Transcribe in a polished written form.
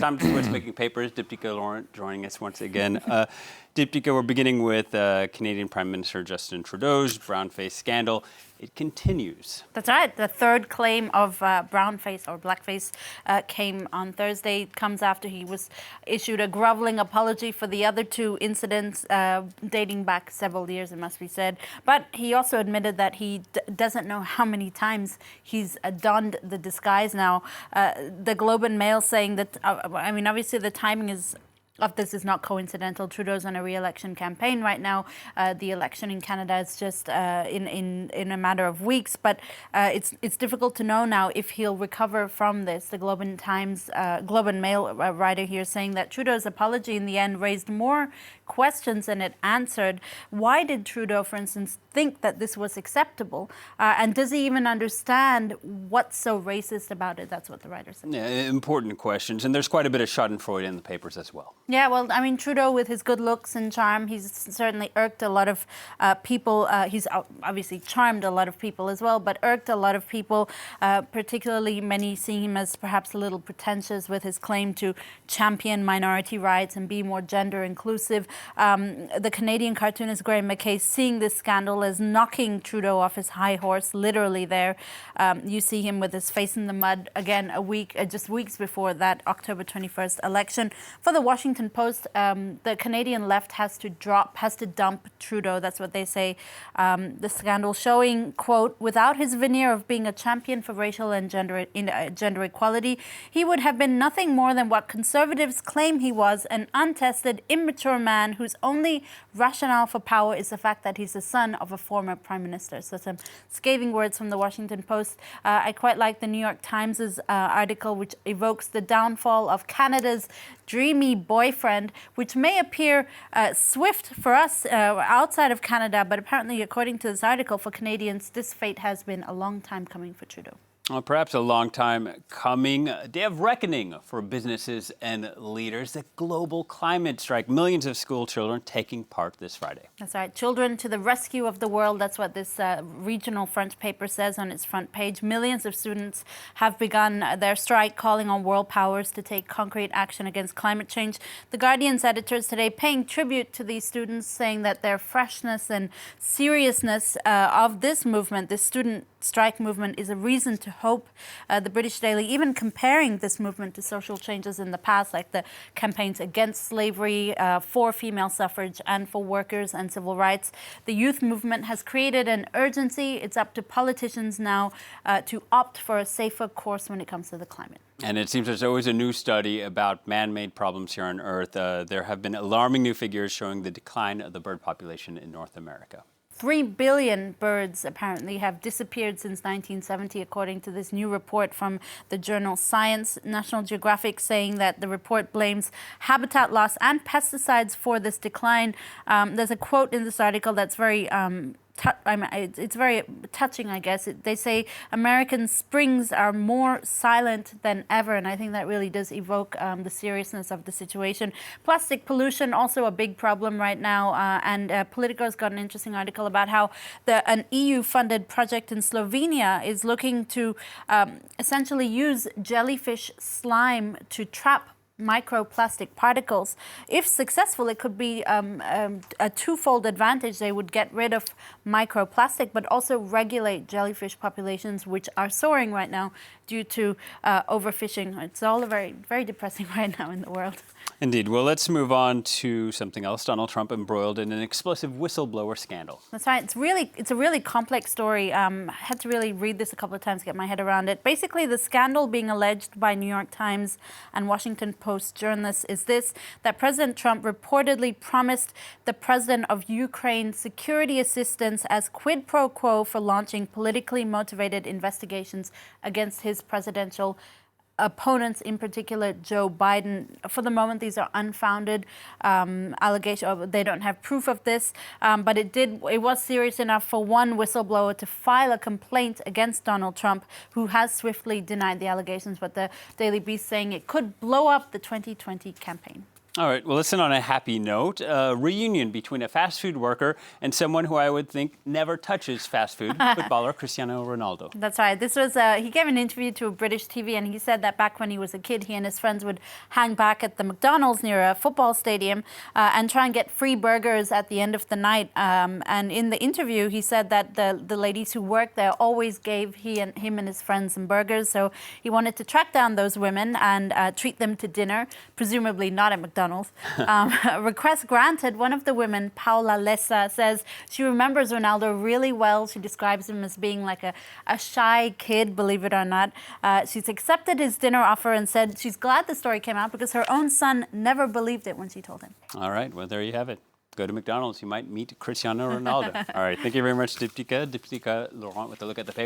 Time to switch making papers. Diptyka Laurent joining us once again. Diptyka, we're beginning with Canadian Prime Minister Justin Trudeau's brownface scandal. It continues. That's right. The third claim of brownface or blackface came on Thursday. It comes after he was issued a groveling apology for the other two incidents dating back several years, it must be said. But he also admitted that he doesn't know how many times he's donned the disguise now. The Globe and Mail saying that, obviously the timing of this is not coincidental. Trudeau's on a re-election campaign right now. The election in Canada is just in a matter of weeks, but it's difficult to know now if he'll recover from this. The Globe and Mail writer here saying that Trudeau's apology in the end raised more questions than it answered. Why did Trudeau, for instance, think that this was acceptable? And does he even understand what's so racist about it? That's what the writer said. Yeah, important questions. And there's quite a bit of schadenfreude in the papers as well. Yeah, well, Trudeau, with his good looks and charm, he's certainly irked a lot of people. He's obviously charmed a lot of people as well, but irked a lot of people, particularly many seeing him as perhaps a little pretentious with his claim to champion minority rights and be more gender inclusive. The Canadian cartoonist Graham McKay seeing this scandal as knocking Trudeau off his high horse, literally there. You see him with his face in the mud again just weeks before that October 21st election. For the Washington Post, the Canadian left has to dump Trudeau. That's what they say. The scandal showing, quote, without his veneer of being a champion for racial and gender equality, he would have been nothing more than what conservatives claim he was, an untested, immature man whose only rationale for power is the fact that he's the son of a former prime minister. So some scathing words from the Washington Post. I quite like the New York Times' article, which evokes the downfall of Canada's dreamy boyfriend, which may appear swift for us outside of Canada, but apparently, according to this article, for Canadians, this fate has been a long time coming for Trudeau. Well, perhaps a long time coming. A day of reckoning for businesses and leaders. The global climate strike. Millions of school children taking part this Friday. That's right. Children to the rescue of the world. That's what this regional French paper says on its front page. Millions of students have begun their strike, calling on world powers to take concrete action against climate change. The Guardian's editors today paying tribute to these students, saying that their freshness and seriousness of this movement, this student strike movement, is a reason to hope. The British Daily even comparing this movement to social changes in the past, like the campaigns against slavery, for female suffrage, and for workers and civil rights. The youth movement has created an urgency. It's up to politicians now to opt for a safer course when it comes to the climate. And it seems there's always a new study about man-made problems here on Earth. There have been alarming new figures showing the decline of the bird population in North America. 3 billion birds apparently have disappeared since 1970, according to this new report from the journal Science. National Geographic saying that the report blames habitat loss and pesticides for this decline. There's a quote in this article that's very it's very touching, I guess. They say American springs are more silent than ever, and I think that really does evoke the seriousness of the situation. Plastic pollution, also a big problem right now, and Politico's got an interesting article about how an EU-funded project in Slovenia is looking to essentially use jellyfish slime to trap microplastic particles. If successful, it could be a twofold advantage. They would get rid of microplastic, but also regulate jellyfish populations, which are soaring right now due to overfishing. It's all very, very depressing right now in the world. Indeed. Well, let's move on to something else. Donald Trump embroiled in an explosive whistleblower scandal. That's right. It's a really complex story. I had to really read this a couple of times to get my head around it. Basically, the scandal being alleged by New York Times and Washington Post journalists is this: that President Trump reportedly promised the president of Ukraine security assistance as quid pro quo for launching politically motivated investigations against his presidential opponents, in particular Joe Biden. For the moment, these are unfounded allegations. They don't have proof of this, but it was serious enough for one whistleblower to file a complaint against Donald Trump, who has swiftly denied the allegations. But the Daily Beast saying it could blow up the 2020 campaign. All right, well, listen, on a happy note, a reunion between a fast food worker and someone who I would think never touches fast food, footballer Cristiano Ronaldo. That's right. This was, he gave an interview to British TV and he said that back when he was a kid, he and his friends would hang back at the McDonald's near a football stadium and try and get free burgers at the end of the night. And in the interview, he said that the ladies who worked there always gave him and his friends some burgers. So he wanted to track down those women and treat them to dinner, presumably not at McDonald's. Request granted. One of the women, Paula Lessa, says she remembers Ronaldo really well. She describes him as being like a shy kid, believe it or not. She's accepted his dinner offer and said she's glad the story came out because her own son never believed it when she told him. All right, well, there you have it. Go to McDonald's, you might meet Cristiano Ronaldo. All right, thank you very much, Diptyka. Diptyka Laurent with a look at the paper.